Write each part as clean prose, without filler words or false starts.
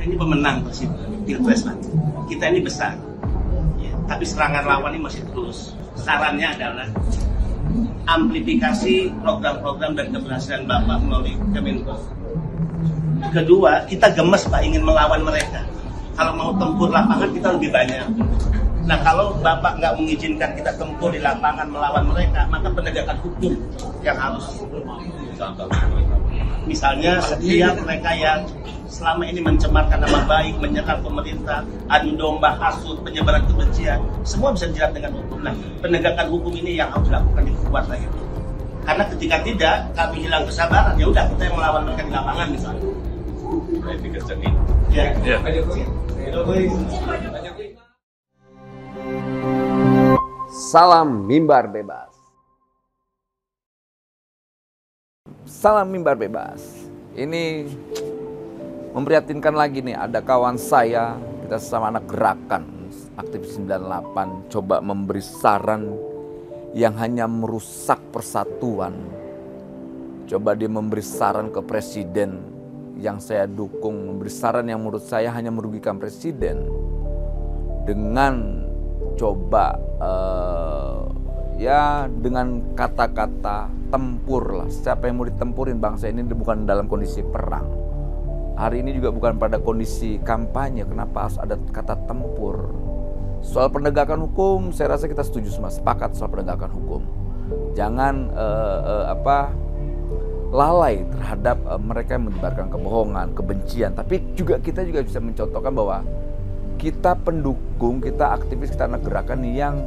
ini pemenang Pilpres, Pak. Kita ini besar, ya, tapi serangan lawan ini masih terus. Sarannya adalah amplifikasi program-program dan keberhasilan Bapak melalui Kemenko. Kedua, kita gemes, Pak, ingin melawan mereka. Kalau mau tempur lapangan kita lebih banyak. Nah, kalau Bapak nggak mengizinkan kita tempur di lapangan melawan mereka, maka penegakan hukum yang harus contoh. Misalnya setiap mereka yang selama ini mencemarkan nama baik, menyerang pemerintah, adu domba, hasut, penyebaran kebencian, semua bisa dijerat dengan hukum. Nah, penegakan hukum ini yang harus dilakukan diperkuat lagi. Karena ketika tidak, kami hilang kesabaran, ya udah kita yang melawan mereka di lapangan misalnya. Ya. Salam mimbar bebas. Salam mimbar bebas. Ini memprihatinkan lagi nih, ada kawan saya, kita sesama anak gerakan aktivis 98 coba memberi saran yang hanya merusak persatuan. Coba dia memberi saran ke presiden yang saya dukung, memberi saran yang menurut saya hanya merugikan presiden dengan coba ya dengan kata-kata tempur lah. Siapa yang mau ditempurin? Bangsa ini bukan dalam kondisi perang. Hari ini juga bukan pada kondisi kampanye. Kenapa harus ada kata tempur? Soal penegakan hukum, saya rasa kita setuju semua, sepakat soal penegakan hukum. Jangan lalai terhadap mereka yang menyebarkan kebohongan, kebencian. Tapi juga kita juga bisa mencontohkan bahwa kita pendukung, kita aktivis, kita anak gerakan yang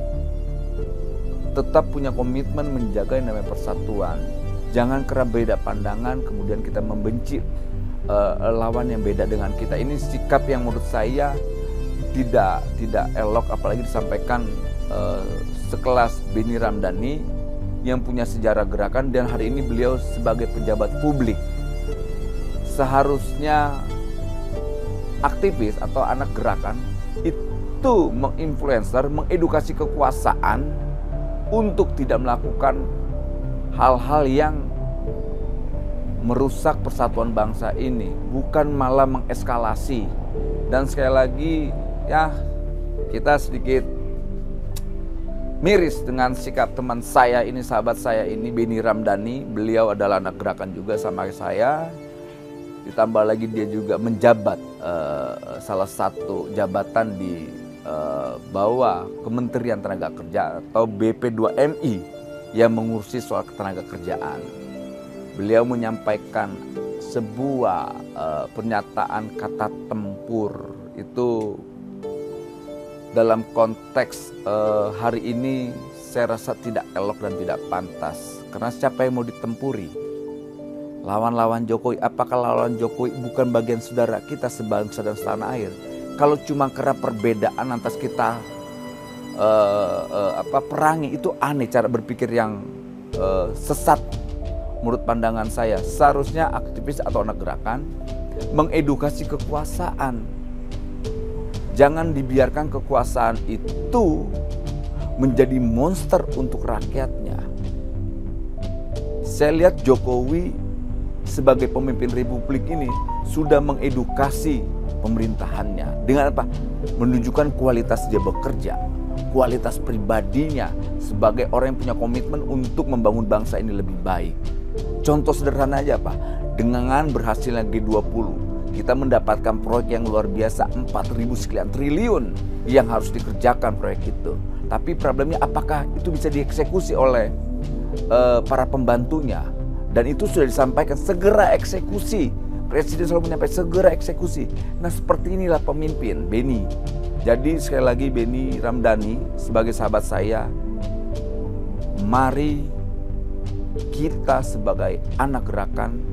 tetap punya komitmen menjaga yang namanya persatuan. Jangan karena beda pandangan kemudian kita membenci lawan yang beda dengan kita. Ini sikap yang menurut saya tidak elok, apalagi disampaikan sekelas Benny Ramdhani yang punya sejarah gerakan dan hari ini beliau sebagai pejabat publik. Seharusnya aktivis atau anak gerakan itu menginfluencer, mengedukasi kekuasaan untuk tidak melakukan hal-hal yang merusak persatuan bangsa ini, bukan malah mengeskalasi. Dan sekali lagi ya, kita sedikit miris dengan sikap teman saya ini, sahabat saya ini, Benny Ramdhani. Beliau adalah anak gerakan juga sama saya. Ditambah lagi dia juga menjabat salah satu jabatan di bawah Kementerian Tenaga Kerja atau BP2MI yang mengurusi soal ketenaga kerjaan. Beliau menyampaikan sebuah pernyataan kata tempur itu dalam konteks hari ini saya rasa tidak elok dan tidak pantas. Karena siapa yang mau ditempuri? Lawan-lawan Jokowi. Apakah lawan Jokowi bukan bagian saudara kita sebangsa dan setanah air? Kalau cuma karena perbedaan lantas kita perangi, itu aneh, cara berpikir yang sesat menurut pandangan saya. Seharusnya aktivis atau anak gerakan mengedukasi kekuasaan. Jangan dibiarkan kekuasaan itu menjadi monster untuk rakyatnya. Saya lihat Jokowi sebagai pemimpin republik ini sudah mengedukasi pemerintahannya dengan apa? Menunjukkan kualitas dia bekerja, kualitas pribadinya sebagai orang yang punya komitmen untuk membangun bangsa ini lebih baik. Contoh sederhana aja Pak, dengan berhasilnya G20, kita mendapatkan proyek yang luar biasa, 4.000 sekian triliun yang harus dikerjakan proyek itu. Tapi problemnya apakah itu bisa dieksekusi oleh para pembantunya? Dan itu sudah disampaikan, segera eksekusi. Presiden selalu menyampaikan segera eksekusi. Nah seperti inilah pemimpin Benny. Jadi sekali lagi Benny Ramdhani sebagai sahabat saya, mari kita sebagai anak gerakan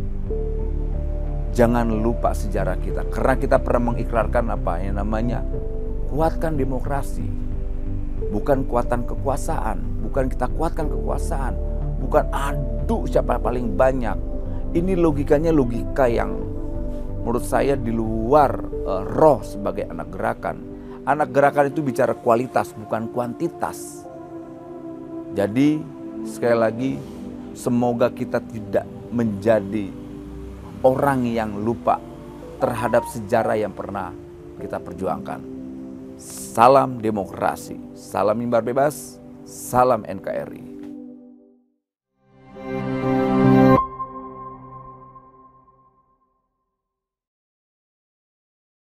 jangan lupa sejarah kita. Karena kita pernah mengikrarkan apa yang namanya kuatkan demokrasi. Bukan kuatan kekuasaan, bukan kita kuatkan kekuasaan, bukan adu siapa paling banyak. Ini logikanya logika yang menurut saya di luar roh sebagai anak gerakan. Anak gerakan itu bicara kualitas bukan kuantitas. Jadi sekali lagi semoga kita tidak menjadi orang yang lupa terhadap sejarah yang pernah kita perjuangkan. Salam demokrasi, salam mimbar bebas, salam NKRI.